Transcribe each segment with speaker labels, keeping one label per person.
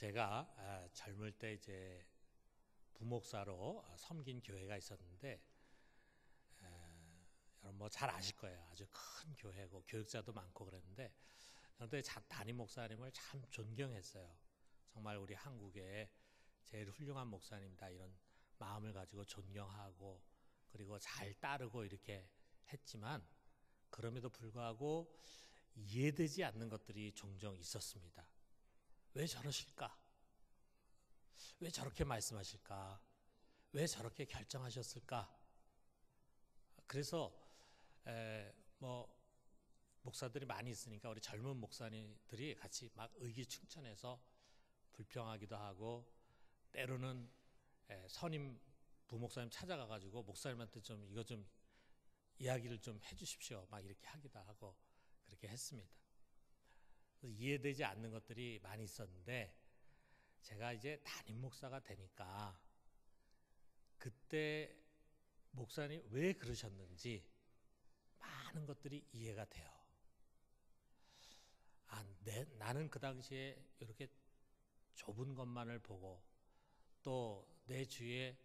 Speaker 1: 제가 젊을 때 이제 부목사로 섬긴 교회가 있었는데, 여러분 뭐 잘 아실 거예요. 아주 큰 교회고 교육자도 많고 그랬는데, 그런데 담임 목사님을 참 존경했어요. 정말 우리 한국의 제일 훌륭한 목사님이다 이런 마음을 가지고 존경하고, 그리고 잘 따르고 이렇게 했지만, 그럼에도 불구하고 이해되지 않는 것들이 종종 있었습니다. 왜 저러실까? 왜 저렇게 말씀하실까? 왜 저렇게 결정하셨을까? 그래서 뭐 목사들이 많이 있으니까 우리 젊은 목사님들이 같이 막 의기충천해서 불평하기도 하고, 때로는 선임 부목사님 찾아가가지고 목사님한테 좀 이거 좀 이야기를 좀 해주십시오 막 이렇게 하기도 하고 그렇게 했습니다. 이해되지 않는 것들이 많이 있었는데, 제가 이제 담임 목사가 되니까 그때 목사님 왜 그러셨는지 많은 것들이 이해가 돼요. 나는 그 당시에 이렇게 좁은 것만을 보고 또 내 주위에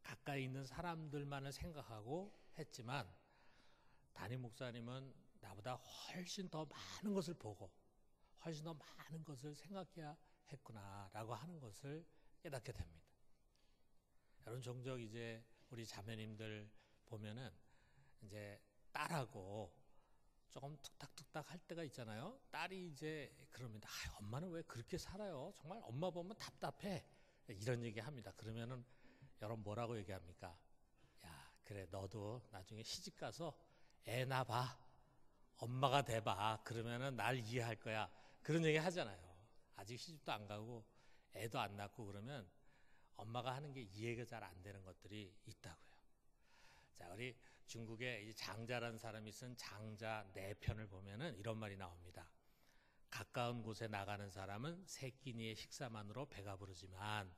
Speaker 1: 가까이 있는 사람들만을 생각하고 했지만, 담임 목사님은 나보다 훨씬 더 많은 것을 보고 훨씬 더 많은 것을 생각해야 했구나라고 하는 것을 깨닫게 됩니다. 여러분, 종종 이제 우리 자매님들 보면은 이제 딸하고 조금 툭탁툭탁 할 때가 있잖아요. 딸이 이제 그럽니다. 엄마는 왜 그렇게 살아요? 정말 엄마 보면 답답해. 이런 얘기 합니다. 그러면은 여러분 뭐라고 얘기합니까? 야, 그래, 너도 나중에 시집 가서 애 낳아봐. 엄마가 돼봐. 그러면은 날 이해할 거야. 그런 얘기 하잖아요. 아직 시집도 안 가고 애도 안 낳고 그러면 엄마가 하는 게 이해가 잘 안 되는 것들이 있다고요. 자, 우리 중국에 장자라는 사람이 쓴 장자 4편을 보면은 이런 말이 나옵니다. 가까운 곳에 나가는 사람은 세 끼니의 식사만으로 배가 부르지만,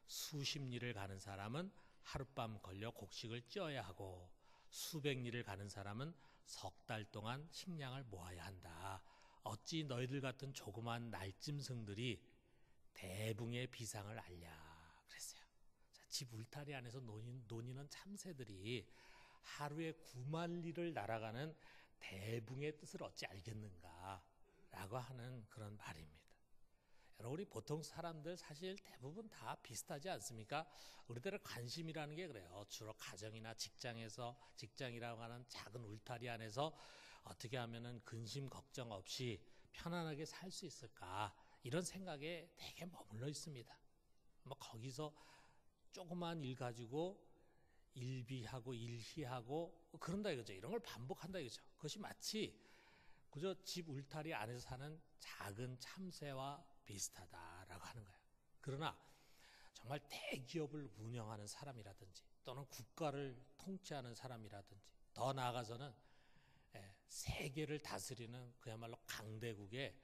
Speaker 1: 수십 리를 가는 사람은 하룻밤 걸려 곡식을 찧어야 하고, 수백 리를 가는 사람은 석 달 동안 식량을 모아야 한다. 어찌 너희들 같은 조그만 날짐승들이 대붕의 비상을 알랴 그랬어요. 자, 집 울타리 안에서 노니는 참새들이 하루에 9만 리를 날아가는 대붕의 뜻을 어찌 알겠는가 라고 하는 그런 말입니다. 여러분, 우리 보통 사람들 사실 대부분 다 비슷하지 않습니까? 우리들의 관심이라는 게 그래요. 주로 가정이나 직장이라고 하는 작은 울타리 안에서 어떻게 하면은 근심 걱정 없이 편안하게 살 수 있을까, 이런 생각에 되게 머물러 있습니다. 뭐 거기서 조그만 일 가지고 일비하고 일희하고 그런다 이거죠. 이런 걸 반복한다 이거죠. 그것이 마치 그저 집 울타리 안에서 사는 작은 참새와 비슷하다라고 하는 거예요. 그러나 정말 대기업을 운영하는 사람이라든지 또는 국가를 통치하는 사람이라든지, 더 나아가서는 세계를 다스리는 그야말로 강대국의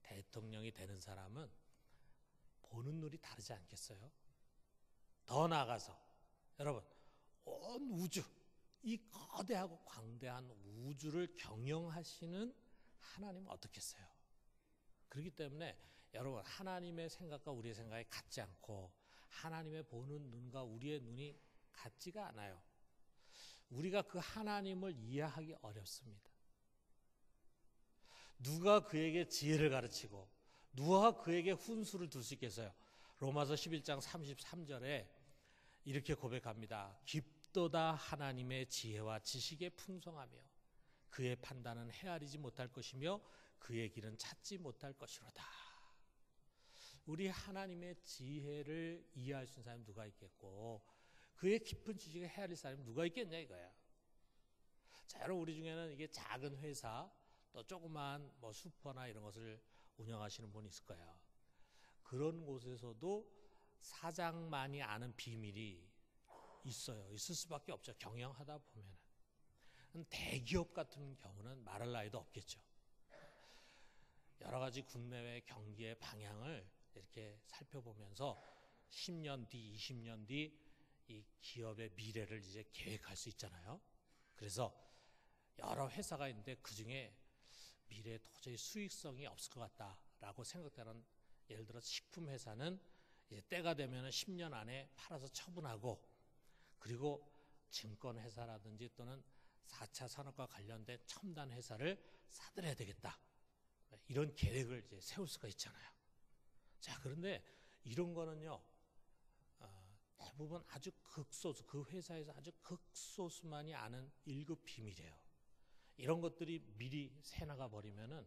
Speaker 1: 대통령이 되는 사람은 보는 눈이 다르지 않겠어요? 더 나아가서 여러분, 온 우주, 이 거대하고 광대한 우주를 경영하시는 하나님은 어떻겠어요? 그렇기 때문에 여러분, 하나님의 생각과 우리의 생각이 같지 않고 하나님의 보는 눈과 우리의 눈이 같지가 않아요. 우리가 그 하나님을 이해하기 어렵습니다. 누가 그에게 지혜를 가르치고 누가 그에게 훈수를 둘 수 있겠어요? 로마서 11장 33절에 이렇게 고백합니다. 깊도다 하나님의 지혜와 지식의 풍성하며 그의 판단은 헤아리지 못할 것이며 그의 길은 찾지 못할 것이로다. 우리 하나님의 지혜를 이해할 수 있는 사람이 누가 있겠고, 그의 깊은 지식을 헤아릴 사람이 누가 있겠냐 이거야. 자, 여러분, 우리 중에는 이게 작은 회사 또 조그만 뭐 슈퍼나 이런 것을 운영하시는 분이 있을 거예요. 그런 곳에서도 사장만이 아는 비밀이 있어요. 있을 수밖에 없죠. 경영하다 보면은. 대기업 같은 경우는 말할 나위도 없겠죠. 여러 가지 국내외 경기의 방향을 이렇게 살펴보면서 10년 뒤, 20년 뒤 이 기업의 미래를 이제 계획할 수 있잖아요. 그래서 여러 회사가 있는데 그 중에 미래에 도저히 수익성이 없을 것 같다라고 생각되는 예를 들어 식품 회사는 이제 때가 되면 10년 안에 팔아서 처분하고, 그리고 증권 회사라든지 또는 4차 산업과 관련된 첨단 회사를 사들여야 되겠다. 이런 계획을 이제 세울 수가 있잖아요. 자, 그런데 이런 거는요, 대부분 아주 극소수, 그 회사에서 아주 극소수만이 아는 1급 비밀이에요. 이런 것들이 미리 새나가 버리면은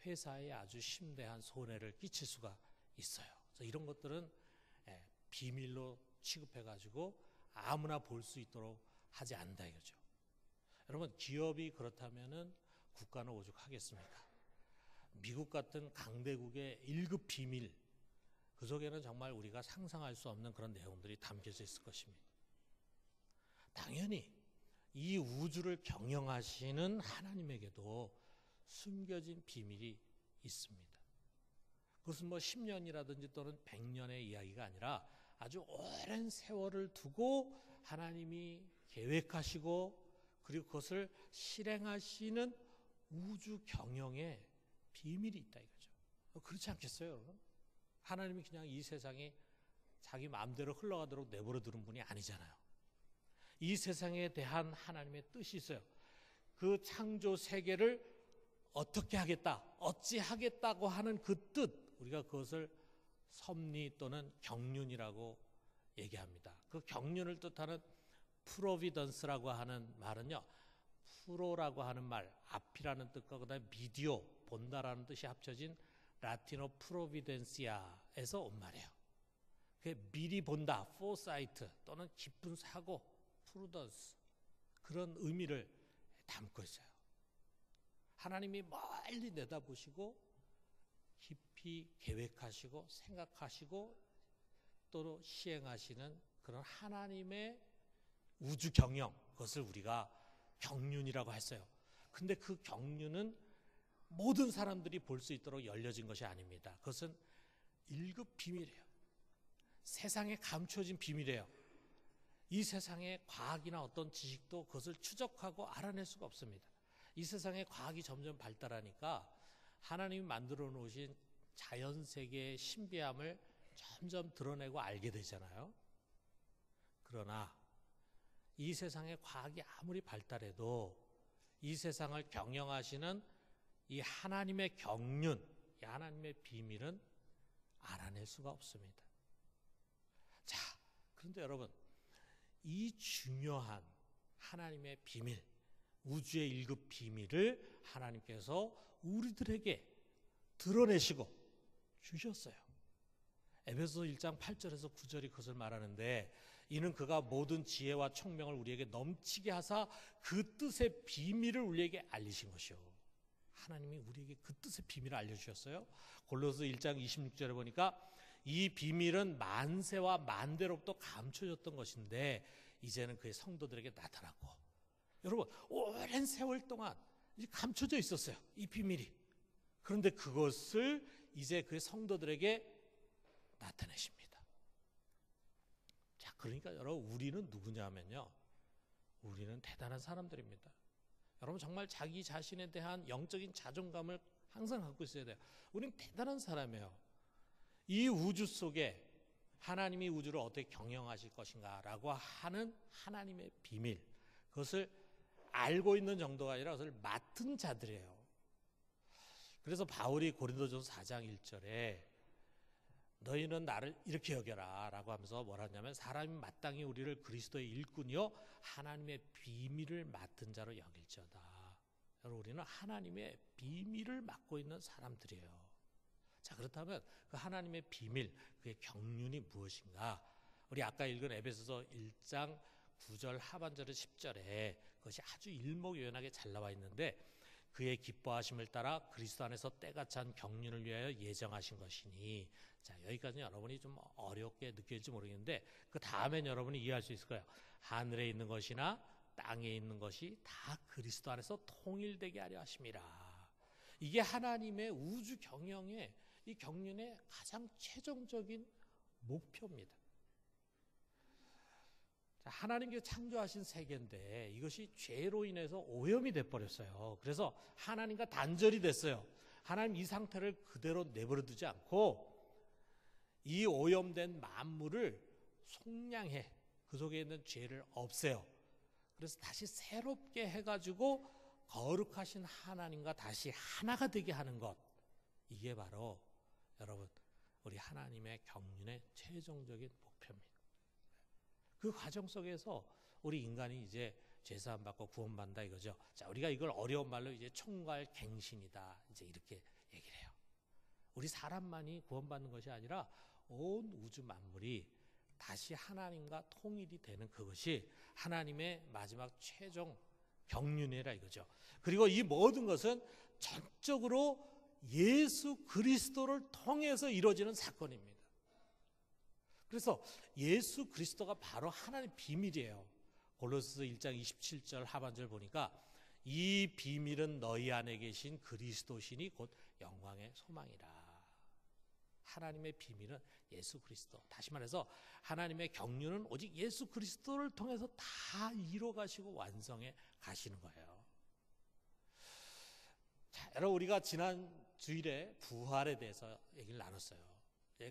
Speaker 1: 회사에 아주 심대한 손해를 끼칠 수가 있어요. 그래서 이런 것들은 비밀로 취급해가지고 아무나 볼 수 있도록 하지 않는다 이거죠. 여러분, 기업이 그렇다면은 국가는 오죽하겠습니까? 미국 같은 강대국의 1급 비밀, 그 속에는 정말 우리가 상상할 수 없는 그런 내용들이 담겨져 있을 것입니다. 당연히 이 우주를 경영하시는 하나님에게도 숨겨진 비밀이 있습니다. 그것은 뭐 10년이라든지 또는 100년의 이야기가 아니라 아주 오랜 세월을 두고 하나님이 계획하시고 그리고 그것을 실행하시는 우주 경영의 비밀이 있다 이거죠. 그렇지 않겠어요, 여러분? 하나님이 그냥 이 세상이 자기 마음대로 흘러가도록 내버려 두는 분이 아니잖아요. 이 세상에 대한 하나님의 뜻이 있어요. 그 창조 세계를 어떻게 하겠다, 어찌 하겠다고 하는 그 뜻, 우리가 그것을 섭리 또는 경륜이라고 얘기합니다. 그 경륜을 뜻하는 프로비던스라고 하는 말은요, 프로라고 하는 말, 앞이라는 뜻과 그다음에 비디오, 본다라는 뜻이 합쳐진 라틴어 프로비덴시아에서 온 말이에요. 그게 미리 본다, 포사이트 또는 깊은 사고, 프루던스, 그런 의미를 담고 있어요. 하나님이 멀리 내다보시고 깊이 계획하시고 생각하시고 또 시행하시는 그런 하나님의 우주 경영, 그것을 우리가 경륜이라고 했어요. 근데 그 경륜은 모든 사람들이 볼 수 있도록 열려진 것이 아닙니다. 그것은 1급 비밀이에요. 세상에 감춰진 비밀이에요. 이 세상의 과학이나 어떤 지식도 그것을 추적하고 알아낼 수가 없습니다. 이 세상의 과학이 점점 발달하니까 하나님이 만들어 놓으신 자연세계의 신비함을 점점 드러내고 알게 되잖아요. 그러나 이 세상의 과학이 아무리 발달해도 이 세상을 경영하시는 이 하나님의 경륜, 이 하나님의 비밀은 알아낼 수가 없습니다. 자, 그런데 여러분, 이 중요한 하나님의 비밀, 우주의 1급 비밀을 하나님께서 우리들에게 드러내시고 주셨어요. 에베소서 1장 8절에서 9절이 그것을 말하는데, 이는 그가 모든 지혜와 총명을 우리에게 넘치게 하사 그 뜻의 비밀을 우리에게 알리신 것이요. 하나님이 우리에게 그 뜻의 비밀을 알려주셨어요. 골로새 1장 26절에 보니까 이 비밀은 만세와 만대로부터 감춰졌던 것인데 이제는 그의 성도들에게 나타났고, 여러분, 오랜 세월 동안 감춰져 있었어요, 이 비밀이. 그런데 그것을 이제 그의 성도들에게 나타내십니다. 자, 그러니까 여러분, 우리는 누구냐면요, 우리는 대단한 사람들입니다. 여러분, 정말 자기 자신에 대한 영적인 자존감을 항상 갖고 있어야 돼요. 우리는 대단한 사람이에요. 이 우주 속에 하나님이 우주를 어떻게 경영하실 것인가 라고 하는 하나님의 비밀, 그것을 알고 있는 정도가 아니라 그것을 맡은 자들이에요. 그래서 바울이 고린도전서 4장 1절에 너희는 나를 이렇게 여겨라 라고 하면서 뭐라 하냐면, 사람이 마땅히 우리를 그리스도의 일꾼이요 하나님의 비밀을 맡은 자로 여길지어다. 여러분, 우리는 하나님의 비밀을 맡고 있는 사람들이에요. 자, 그렇다면 그 하나님의 비밀, 그의 경륜이 무엇인가? 우리 아까 읽은 에베소서 1장 9절 하반절의 10절에 그것이 아주 일목요연하게 잘 나와 있는데, 그의 기뻐하심을 따라 그리스도 안에서 때가 찬 경륜을 위하여 예정하신 것이니. 자, 여기까지는 여러분이 좀 어렵게 느낄지 모르겠는데 그 다음엔 여러분이 이해할 수 있을 거예요. 하늘에 있는 것이나 땅에 있는 것이 다 그리스도 안에서 통일되게 하려 하심이라. 이게 하나님의 우주 경영의 이 경륜의 가장 최종적인 목표입니다. 하나님께서 창조하신 세계인데 이것이 죄로 인해서 오염이 돼버렸어요. 그래서 하나님과 단절이 됐어요. 하나님 이 상태를 그대로 내버려 두지 않고 이 오염된 만물을 속량해 그 속에 있는 죄를 없애요. 그래서 다시 새롭게 해가지고 거룩하신 하나님과 다시 하나가 되게 하는 것, 이게 바로 여러분 우리 하나님의 경륜의 최종적인 목표입니다. 그 과정 속에서 우리 인간이 이제 죄사함 받고 구원받는다 이거죠. 자, 우리가 이걸 어려운 말로 이제 총괄 갱신이다 이제 이렇게 얘기를 해요. 우리 사람만이 구원받는 것이 아니라 온 우주 만물이 다시 하나님과 통일이 되는 그것이 하나님의 마지막 최종 경륜이라 이거죠. 그리고 이 모든 것은 전적으로 예수 그리스도를 통해서 이루어지는 사건입니다. 그래서 예수 그리스도가 바로 하나님의 비밀이에요. 골로새서 1장 27절 하반절 보니까 이 비밀은 너희 안에 계신 그리스도시니 곧 영광의 소망이라. 하나님의 비밀은 예수 그리스도. 다시 말해서 하나님의 경륜은 오직 예수 그리스도를 통해서 다 이루어 가시고 완성해 가시는 거예요. 자, 여러분 우리가 지난 주일에 부활에 대해서 얘기를 나눴어요.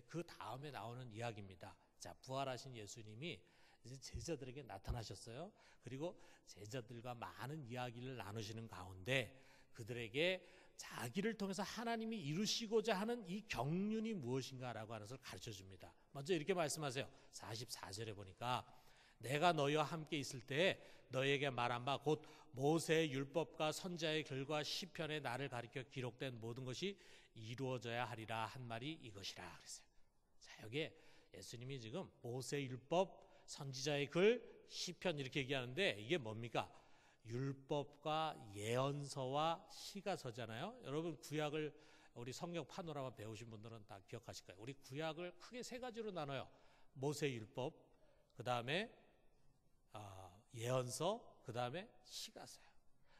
Speaker 1: 그 다음에 나오는 이야기입니다. 자, 부활하신 예수님이 이제 제자들에게 나타나셨어요. 그리고 제자들과 많은 이야기를 나누시는 가운데 그들에게 자기를 통해서 하나님이 이루시고자 하는 이 경륜이 무엇인가라고 하는 것을 가르쳐 줍니다. 먼저 이렇게 말씀하세요. 44절에 보니까 내가 너희와 함께 있을 때 너희에게 말한 바 곧 모세의 율법과 선지자의 글과 시편에 나를 가리켜 기록된 모든 것이 이루어져야 하리라 한 말이 이것이라 그랬어요. 자, 여기에 예수님이 지금 모세의 율법, 선지자의 글, 시편 이렇게 얘기하는데 이게 뭡니까? 율법과 예언서와 시가서잖아요. 여러분 구약을 우리 성경 파노라마 배우신 분들은 다 기억하실 거예요. 우리 구약을 크게 세 가지로 나눠요. 모세 율법, 그 다음에 예언서, 그 다음에 시가서요.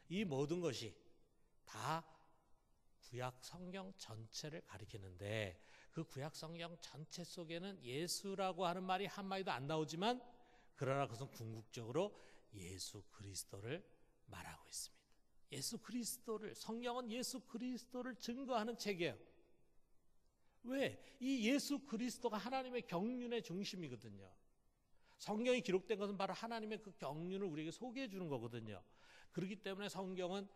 Speaker 1: 이 모든 것이 다 구약 성경 전체를 가리키는데 그 구약 성경 전체 속에는 예수라고 하는 말이 한마디도 안 나오지만 그러나 그것은 궁극적으로 예수 그리스도를 말하고 있습니다. 예수 그리스도를, 성경은 예수 그리스도를 증거하는 책이에요. 왜? 이 예수 그리스도가 하나님의 경륜의 중심이거든요. 성경이 기록된 것은 바로 하나님의 그 경륜을 우리에게 소개해 주는 거거든요. 그렇기 때문에 성경은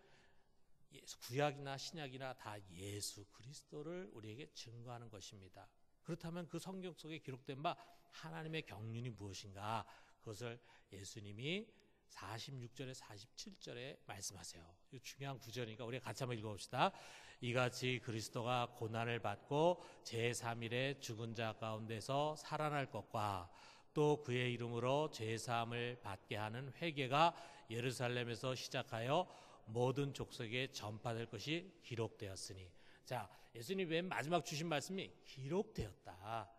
Speaker 1: 구약이나 신약이나 다 예수 그리스도를 우리에게 증거하는 것입니다. 그렇다면 그 성경 속에 기록된 바 하나님의 경륜이 무엇인가? 그것을 예수님이 46절에 47절에 말씀하세요. 이 중요한 구절이니까 우리 같이 한번 읽어봅시다. 이같이 그리스도가 고난을 받고 제3일에 죽은 자 가운데서 살아날 것과 또 그의 이름으로 제사함을 받게 하는 회개가 예루살렘에서 시작하여 모든 족속에 전파될 것이 기록되었으니. 자, 예수님 맨 마지막 주신 말씀이 기록되었다.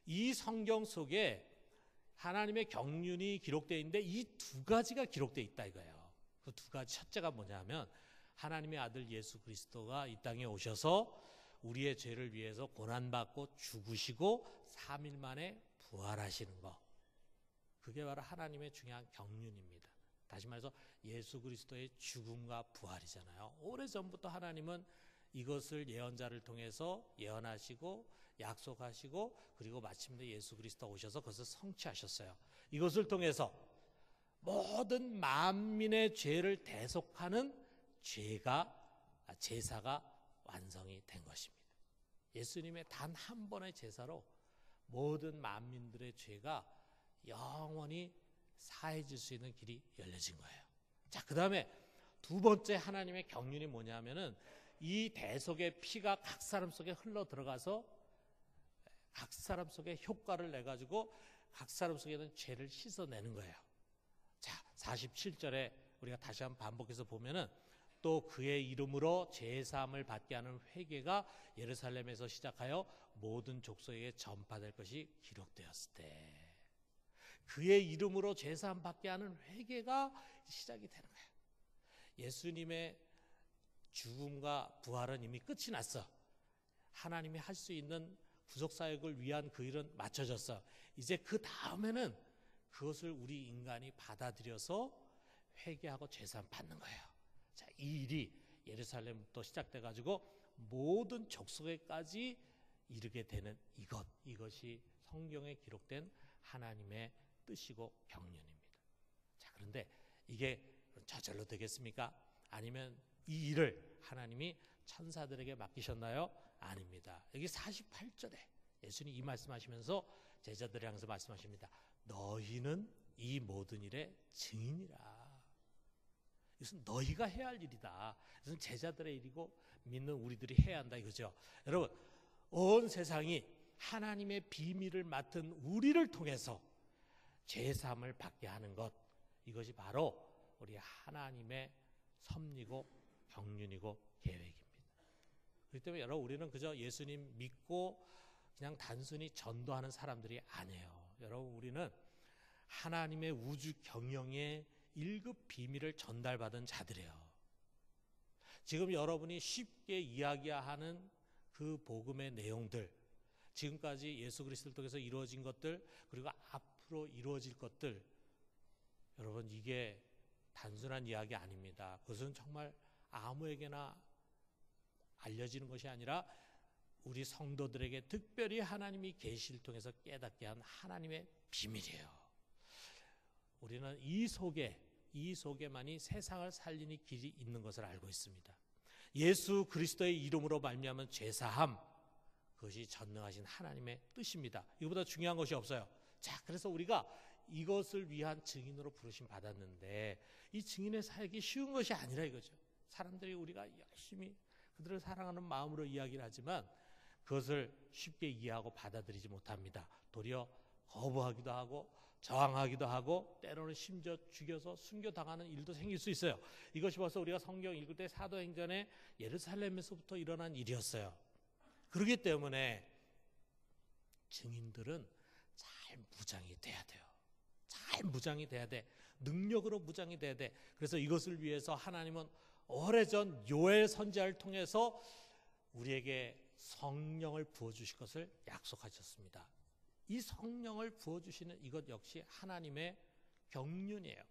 Speaker 1: 이 성경 속에 하나님의 경륜이 기록되어 있는데 이 두 가지가 기록되어 있다 이거예요. 그 두 가지, 첫째가 뭐냐면 하나님의 아들 예수 그리스도가 이 땅에 오셔서 우리의 죄를 위해서 고난받고 죽으시고 3일 만에 부활하시는 거. 그게 바로 하나님의 중요한 경륜입니다. 다시 말해서 예수 그리스도의 죽음과 부활이잖아요. 오래전부터 하나님은 이것을 예언자를 통해서 예언하시고 약속하시고 그리고 마침내 예수 그리스도 오셔서 그것을 성취하셨어요. 이것을 통해서 모든 만민의 죄를 대속하는 제사가 완성이 된 것입니다. 예수님의 단 한 번의 제사로 모든 만민들의 죄가 영원히 사해질 수 있는 길이 열려진 거예요. 자, 그 다음에 두 번째 하나님의 경륜이 뭐냐면은 이 대속의 피가 각 사람 속에 흘러 들어가서 각 사람 속에 효과를 내가지고 각 사람 속에 있는 죄를 씻어내는 거예요. 자, 47절에 우리가 다시 한번 반복해서 보면은 또 그의 이름으로 제사함을 받게 하는 회개가 예루살렘에서 시작하여 모든 족속에게 전파될 것이 기록되었을 때 그의 이름으로 제사함 받게 하는 회개가 시작이 되는 거예요. 예수님의 죽음과 부활은 이미 끝이 났어. 하나님이 할 수 있는 구속사역을 위한 그 일은 마쳐졌어. 이제 그 다음에는 그것을 우리 인간이 받아들여서 회개하고 제사함 받는 거예요. 자, 이 일이 예루살렘부터 시작돼가지고 모든 족속에까지 이르게 되는 이것이 성경에 기록된 하나님의 뜻이고 경륜입니다. 자, 그런데 이게 저절로 되겠습니까? 아니면 이 일을 하나님이 천사들에게 맡기셨나요? 아닙니다. 여기 48절에 예수님이 이 말씀하시면서 제자들을 향해서 말씀하십니다. 너희는 이 모든 일의 증인이라. 이것은 너희가 해야 할 일이다. 이것은 제자들의 일이고 믿는 우리들이 해야 한다 이거죠. 여러분, 온 세상이 하나님의 비밀을 맡은 우리를 통해서 죄사함을 받게 하는 것, 이것이 바로 우리 하나님의 섭리고 경륜이고 계획입니다. 그렇기 때문에 여러분, 우리는 그저 예수님 믿고 그냥 단순히 전도하는 사람들이 아니에요. 여러분, 우리는 하나님의 우주 경영의 1급 비밀을 전달받은 자들이에요. 지금 여러분이 쉽게 이야기하는 그 복음의 내용들, 지금까지 예수 그리스도를 통해서 이루어진 것들, 그리고 앞으로 이루어질 것들, 여러분, 이게 단순한 이야기 아닙니다. 그것은 정말 아무에게나 알려지는 것이 아니라 우리 성도들에게 특별히 하나님이 계시를 통해서 깨닫게 한 하나님의 비밀이에요. 우리는 이 속에만이 세상을 살리는 길이 있는 것을 알고 있습니다. 예수 그리스도의 이름으로 말미암은 죄사함, 그것이 전능하신 하나님의 뜻입니다. 이거보다 중요한 것이 없어요. 자, 그래서 우리가 이것을 위한 증인으로 부르심 받았는데 이 증인의 사역이 쉬운 것이 아니라 이거죠. 사람들이 우리가 열심히 그들을 사랑하는 마음으로 이야기를 하지만 그것을 쉽게 이해하고 받아들이지 못합니다. 도리어 거부하기도 하고 저항하기도 하고 때로는 심지어 죽여서 순교당하는 일도 생길 수 있어요. 이것이 벌써 우리가 성경 읽을 때 사도행전에 예루살렘에서부터 일어난 일이었어요. 그렇기 때문에 증인들은 잘 무장이 돼야 돼요. 잘 무장이 돼야 돼. 능력으로 무장이 돼야 돼. 그래서 이것을 위해서 하나님은 오래전 요엘 선지자를 통해서 우리에게 성령을 부어주실 것을 약속하셨습니다. 이 성령을 부어주시는 이것 역시 하나님의 경륜이에요.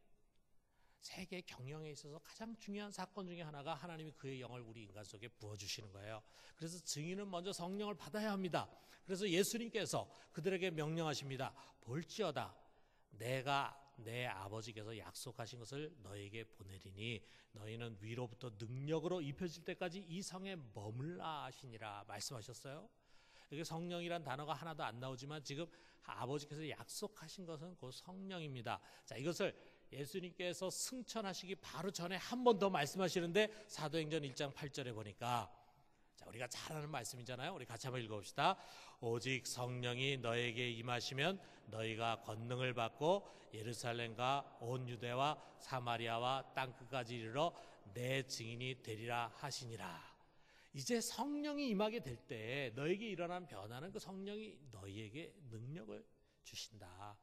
Speaker 1: 세계 경영에 있어서 가장 중요한 사건 중에 하나가 하나님이 그의 영을 우리 인간 속에 부어주시는 거예요. 그래서 증인은 먼저 성령을 받아야 합니다. 그래서 예수님께서 그들에게 명령하십니다. 볼지어다 내가 내 아버지께서 약속하신 것을 너에게 보내리니 너희는 위로부터 능력으로 입혀질 때까지 이 성에 머물라 하시니라 말씀하셨어요. 여기 성령이란 단어가 하나도 안 나오지만 지금 아버지께서 약속하신 것은 곧 성령입니다. 자, 이것을 예수님께서 승천하시기 바로 전에 한 번 더 말씀하시는데 사도행전 1장 8절에 보니까, 자, 우리가 잘 아는 말씀이잖아요. 우리 같이 한번 읽어봅시다. 오직 성령이 너에게 임하시면 너희가 권능을 받고 예루살렘과 온 유대와 사마리아와 땅끝까지 이르러 내 증인이 되리라 하시니라. 이제 성령이 임하게 될 때 너에게 일어난 변화는 그 성령이 너희에게 능력을 주신다.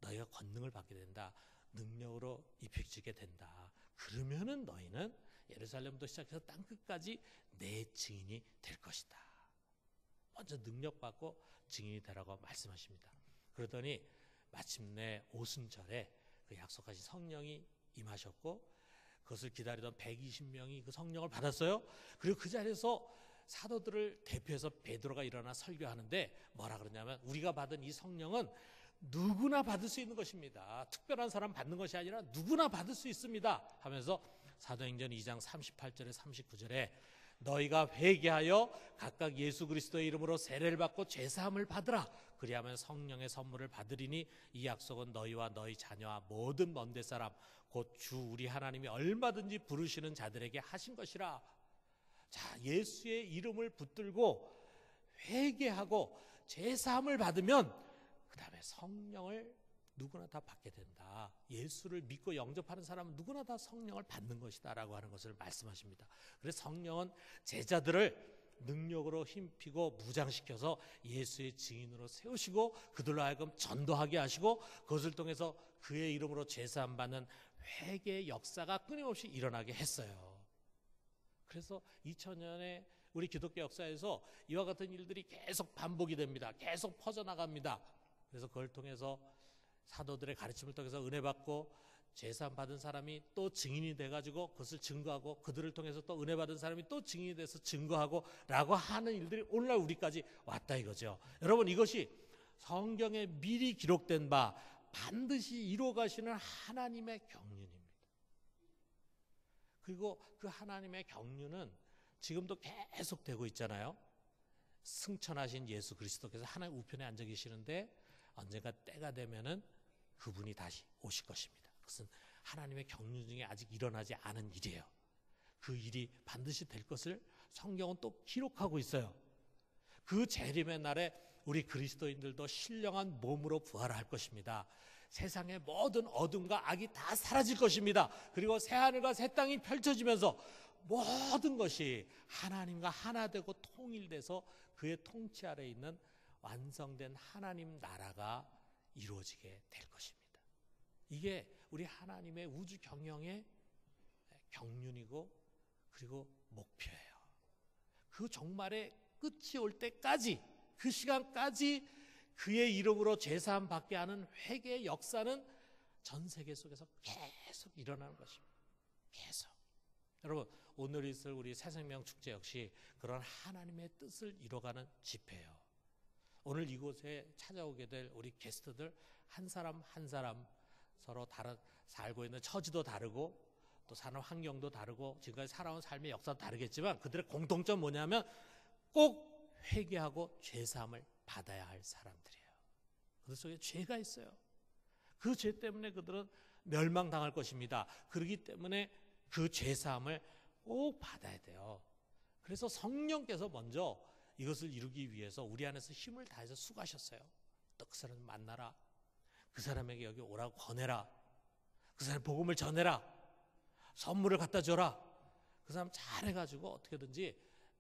Speaker 1: 너희가 권능을 받게 된다. 능력으로 입혀지게 된다. 그러면은 너희는 예루살렘부터 시작해서 땅끝까지 내 증인이 될 것이다. 먼저 능력받고 증인이 되라고 말씀하십니다. 그러더니 마침내 오순절에 그 약속하신 성령이 임하셨고 그것을 기다리던 120명이 그 성령을 받았어요. 그리고 그 자리에서 사도들을 대표해서 베드로가 일어나 설교하는데 뭐라 그러냐면 우리가 받은 이 성령은 누구나 받을 수 있는 것입니다. 특별한 사람 받는 것이 아니라 누구나 받을 수 있습니다 하면서 사도행전 2장 38절에 39절에 너희가 회개하여 각각 예수 그리스도의 이름으로 세례를 받고 죄사함을 받으라. 그리하면 성령의 선물을 받으리니 이 약속은 너희와 너희 자녀와 모든 먼데 사람 곧 주 우리 하나님이 얼마든지 부르시는 자들에게 하신 것이라. 자, 예수의 이름을 붙들고 회개하고 죄사함을 받으면 그 다음에 성령을 누구나 다 받게 된다. 예수를 믿고 영접하는 사람은 누구나 다 성령을 받는 것이다 라고 하는 것을 말씀하십니다. 그래서 성령은 제자들을 능력으로 힘피고 무장시켜서 예수의 증인으로 세우시고 그들로 하여금 전도하게 하시고 그것을 통해서 그의 이름으로 제사함 받는 회개의 역사가 끊임없이 일어나게 했어요. 그래서 2000년의 우리 기독교 역사에서 이와 같은 일들이 계속 반복이 됩니다. 계속 퍼져나갑니다. 그래서 그걸 통해서 사도들의 가르침을 통해서 은혜 받고 제사함 받은 사람이 또 증인이 돼가지고 그것을 증거하고 그들을 통해서 또 은혜 받은 사람이 또 증인이 돼서 증거하고 라고 하는 일들이 오늘날 우리까지 왔다 이거죠. 여러분, 이것이 성경에 미리 기록된 바 반드시 이루어가시는 하나님의 경륜입니다. 그리고 그 하나님의 경륜은 지금도 계속 되고 있잖아요. 승천하신 예수 그리스도께서 하나님 우편에 앉아 계시는데 언젠가 때가 되면은 그분이 다시 오실 것입니다. 그것은 하나님의 경륜 중에 아직 일어나지 않은 일이에요. 그 일이 반드시 될 것을 성경은 또 기록하고 있어요. 그 재림의 날에 우리 그리스도인들도 신령한 몸으로 부활할 것입니다. 세상의 모든 어둠과 악이 다 사라질 것입니다. 그리고 새하늘과 새 땅이 펼쳐지면서 모든 것이 하나님과 하나 되고 통일돼서 그의 통치 아래에 있는 완성된 하나님 나라가 이루어지게 될 것입니다. 이게 우리 하나님의 우주 경영의 경륜이고 그리고 목표예요. 그 종말의 끝이 올 때까지, 그 시간까지 그의 이름으로 제사함 받게 하는 회개의 역사는 전 세계 속에서 계속 일어나는 것입니다. 계속. 여러분, 오늘 있을 우리 새생명 축제 역시 그런 하나님의 뜻을 이뤄가는 집회예요. 오늘 이곳에 찾아오게 될 우리 게스트들 한 사람 한 사람 서로 다른 살고 있는 처지도 다르고 또 사는 환경도 다르고 지금까지 살아온 삶의 역사도 다르겠지만 그들의 공통점 뭐냐면 꼭 회개하고 죄사함을 받아야 할 사람들이에요. 그들 속에 죄가 있어요. 그 죄 때문에 그들은 멸망당할 것입니다. 그렇기 때문에 그 죄사함을 꼭 받아야 돼요. 그래서 성령께서 먼저 이것을 이루기 위해서 우리 안에서 힘을 다해서 수고하셨어요. 또 그 사람을 만나라. 그 사람에게 여기 오라고 권해라. 그 사람 복음을 전해라. 선물을 갖다 줘라. 그 사람 잘해가지고 어떻게든지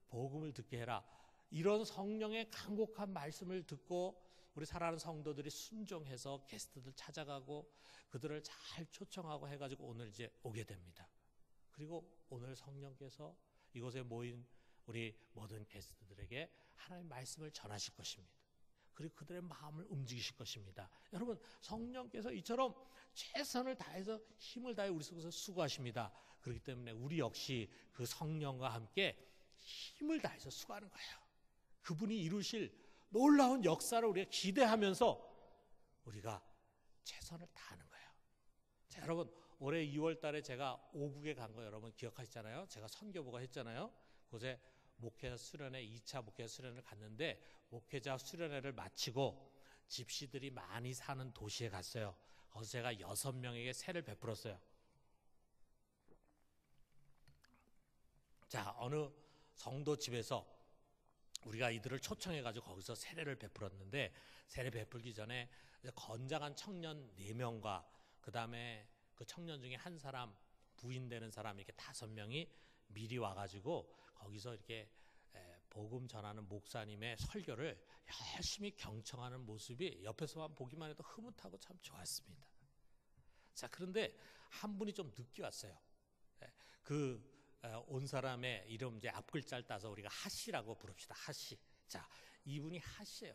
Speaker 1: 복음을 듣게 해라. 이런 성령의 간곡한 말씀을 듣고 우리 사랑하는 성도들이 순종해서 게스트들 찾아가고 그들을 잘 초청하고 해가지고 오늘 이제 오게 됩니다. 그리고 오늘 성령께서 이곳에 모인 우리 모든 게스트들에게 하나님의 말씀을 전하실 것입니다. 그리고 그들의 마음을 움직이실 것입니다. 여러분, 성령께서 이처럼 최선을 다해서 힘을 다해 우리 속에서 수고하십니다. 그렇기 때문에 우리 역시 그 성령과 함께 힘을 다해서 수고하는 거예요. 그분이 이루실 놀라운 역사를 우리가 기대하면서 우리가 최선을 다하는 거예요. 자, 여러분, 올해 2월 달에 제가 오국에 간 거 여러분 기억하시잖아요. 제가 선교부가 했잖아요. 그곳에 목회자 수련회 2차 목회자 수련회를 갔는데 목회자 수련회를 마치고 집시들이 많이 사는 도시에 갔어요. 거기서 제가 6명에게 세를 베풀었어요. 자, 어느 성도 집에서 우리가 이들을 초청해가지고 거기서 세례를 베풀었는데 세례 베풀기 전에 건장한 청년 4명과 그 다음에 그 청년 중에 한 사람 부인 되는 사람 이렇게 5명이 미리 와가지고 거기서 이렇게 복음 전하는 목사님의 설교를 열심히 경청하는 모습이 옆에서만 보기만 해도 흐뭇하고 참 좋았습니다. 자, 그런데 한 분이 좀 늦게 왔어요. 온 사람의 이름 이제 앞글자를 따서 우리가 하씨라고 부릅시다. 하씨. 자, 이분이 하씨예요.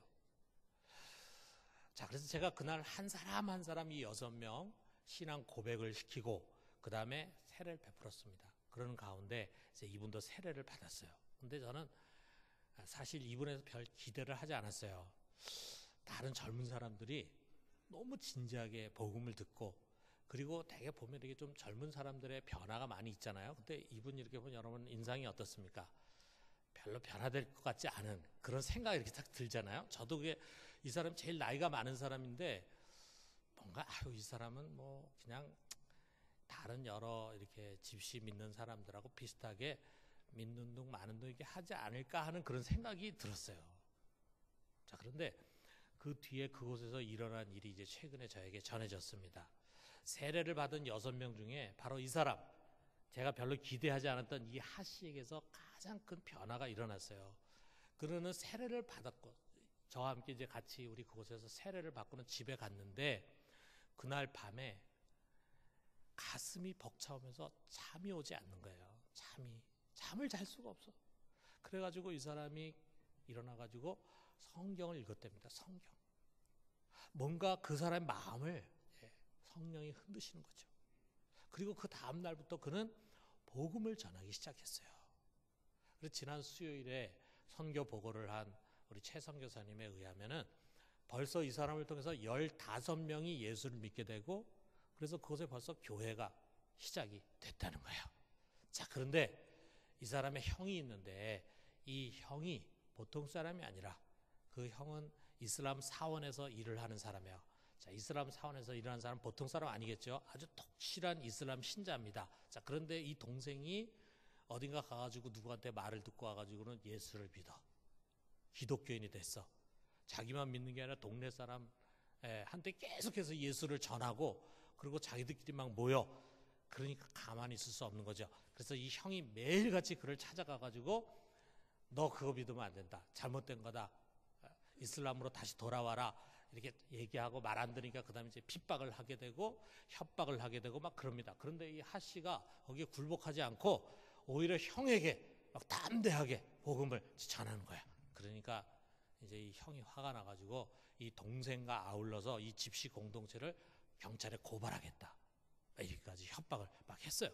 Speaker 1: 자, 그래서 제가 그날 한 사람 한 사람 이 6명 신앙 고백을 시키고 그 다음에 세례를 베풀었습니다. 그러는 가운데 이제 이분도 세례를 받았어요. 근데 저는 사실 이분에서 별 기대를 하지 않았어요. 다른 젊은 사람들이 너무 진지하게 복음을 듣고 그리고 되게 보면 이게 좀 젊은 사람들의 변화가 많이 있잖아요. 근데 이분 이렇게 보면 여러분 인상이 어떻습니까? 별로 변화될 것 같지 않은 그런 생각이 이렇게 딱 들잖아요. 저도 그게 이 사람 제일 나이가 많은 사람인데 뭔가 이 사람은 뭐 그냥 다른 여러 이렇게 집시 믿는 사람들하고 비슷하게 믿는 둥 마는 둥 이렇게 하지 않을까 하는 그런 생각이 들었어요. 자, 그런데 그 뒤에 그곳에서 일어난 일이 이제 최근에 저에게 전해졌습니다. 세례를 받은 6명 중에 바로 이 사람, 제가 별로 기대하지 않았던 이 하씨에게서 가장 큰 변화가 일어났어요. 그러는 세례를 받았고 저와 함께 이제 같이 우리 그곳에서 세례를 받고는 집에 갔는데 그날 밤에 가슴이 벅차오면서 잠이 오지 않는 거예요. 잠을 잘 수가 없어. 그래가지고 이 사람이 일어나가지고 성경을 읽었답니다. 성경. 뭔가 그 사람의 마음을 성령이 흔드시는 거죠. 그리고 그 다음 날부터 그는 복음을 전하기 시작했어요. 그래서 지난 수요일에 선교 보고를 한 우리 최 선교사님에 의하면은 벌써 이 사람을 통해서 15명이 예수를 믿게 되고, 그래서 그곳에 벌써 교회가 시작이 됐다는 거예요. 자, 그런데 이 사람의 형이 있는데 이 형이 보통 사람이 아니라 그 형은 이슬람 사원에서 일을 하는 사람이에요. 자, 이슬람 사원에서 일하는 사람 보통 사람 아니겠죠? 아주 독실한 이슬람 신자입니다. 자, 그런데 이 동생이 어딘가 가가지고 누구한테 말을 듣고 와가지고는 예수를 믿어. 기독교인이 됐어. 자기만 믿는 게 아니라 동네 사람 한테 계속해서 예수를 전하고, 그리고 자기들끼리 막 모여. 그러니까 가만히 있을 수 없는 거죠. 그래서 이 형이 매일같이 그를 찾아가가지고 너 그거 믿으면 안 된다. 잘못된 거다. 이슬람으로 다시 돌아와라. 이렇게 얘기하고 말 안 들으니까 그 다음에 이제 핍박을 하게 되고 협박을 하게 되고 막 그럽니다. 그런데 이 하씨가 거기에 굴복하지 않고 오히려 형에게 막 담대하게 복음을 전하는 거야. 그러니까 이제 이 형이 화가 나가지고 이 동생과 아울러서 이 집시 공동체를 경찰에 고발하겠다. 이렇게까지 협박을 막 했어요.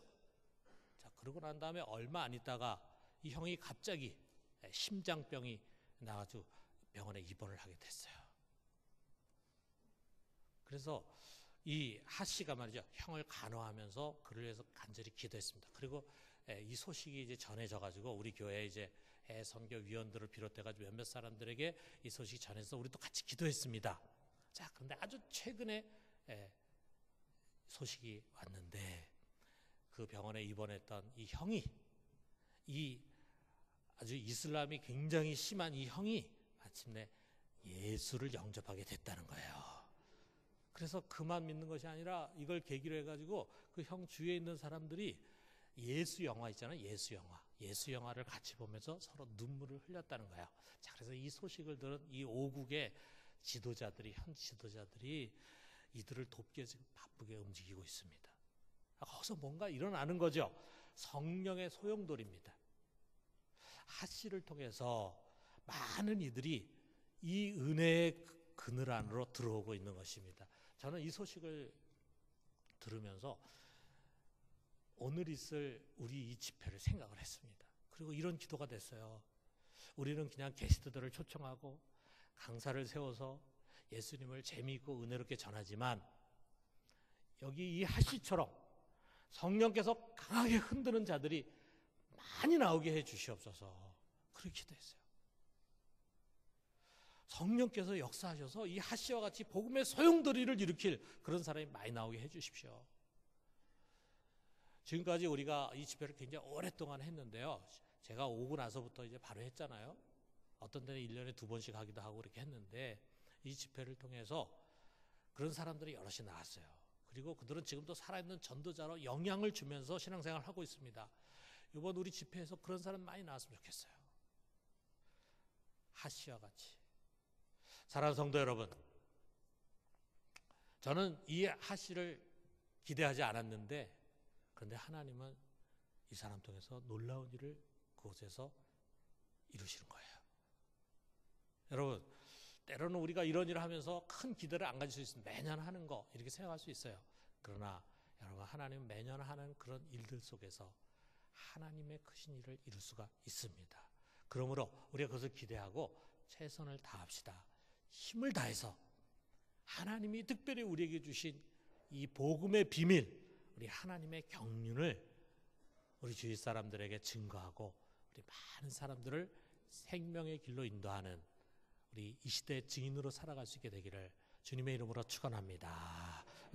Speaker 1: 자, 그러고 난 다음에 얼마 안 있다가 이 형이 갑자기 심장병이 나가지고 병원에 입원을 하게 됐어요. 그래서 이 하씨가 말이죠, 형을 간호하면서 그를 위해서 간절히 기도했습니다. 그리고 이 소식이 이제 전해져가지고 우리 교회 이제 선교 위원들을 비롯해가지고 몇몇 사람들에게 이 소식이 전해서 우리도 같이 기도했습니다. 자, 그런데 아주 최근에 소식이 왔는데 그 병원에 입원했던 이 형이, 이 아주 이슬람이 굉장히 심한 이 형이 마침내 예수를 영접하게 됐다는 거예요. 그래서 그만 믿는 것이 아니라 이걸 계기로 해가지고 그 형 주위에 있는 사람들이 예수 영화 있잖아요. 예수 영화를 같이 보면서 서로 눈물을 흘렸다는 거예요. 자, 그래서 이 소식을 들은 이 오국의 지도자들이, 현 지도자들이 이들을 돕기 위해서 바쁘게 움직이고 있습니다. 거기서 뭔가 일어나는 거죠. 성령의 소용돌이입니다. 하씨를 통해서 많은 이들이 이 은혜의 그늘 안으로 들어오고 있는 것입니다. 저는 이 소식을 들으면서 오늘 있을 우리 이 집회를 생각을 했습니다. 그리고 이런 기도가 됐어요. 우리는 그냥 게스트들을 초청하고 강사를 세워서 예수님을 재미있고 은혜롭게 전하지만 여기 이 하씨처럼 성령께서 강하게 흔드는 자들이 많이 나오게 해 주시옵소서. 그렇게 기도했어요. 성령께서 역사하셔서 이 하씨와 같이 복음의 소용돌이를 일으킬 그런 사람이 많이 나오게 해 주십시오. 지금까지 우리가 이 집회를 굉장히 오랫동안 했는데요. 제가 오고 나서부터 이제 바로 했잖아요. 어떤 때는 1년에 2번씩 하기도 하고 그렇게 했는데 이 집회를 통해서 그런 사람들이 여럿이 나왔어요. 그리고 그들은 지금도 살아있는 전도자로 영향을 주면서 신앙생활을 하고 있습니다. 이번 우리 집회에서 그런 사람 많이 나왔으면 좋겠어요. 하씨와 같이. 사랑하는 성도 여러분, 저는 이 하씨를 기대하지 않았는데 그런데 하나님은 이 사람 통해서 놀라운 일을 그곳에서 이루시는 거예요. 여러분, 때로는 우리가 이런 일을 하면서 큰 기대를 안 가질 수 있습니다. 매년 하는 거 이렇게 생각할 수 있어요. 그러나 여러분, 하나님은 매년 하는 그런 일들 속에서 하나님의 크신 일을 이룰 수가 있습니다. 그러므로 우리가 그것을 기대하고 최선을 다합시다. 힘을 다해서 하나님이 특별히 우리에게 주신 이 복음의 비밀, 우리 하나님의 경륜을 우리 주위 사람들에게 증거하고 우리 많은 사람들을 생명의 길로 인도하는 우리 이 시대의 증인으로 살아갈 수 있게 되기를 주님의 이름으로 축원합니다.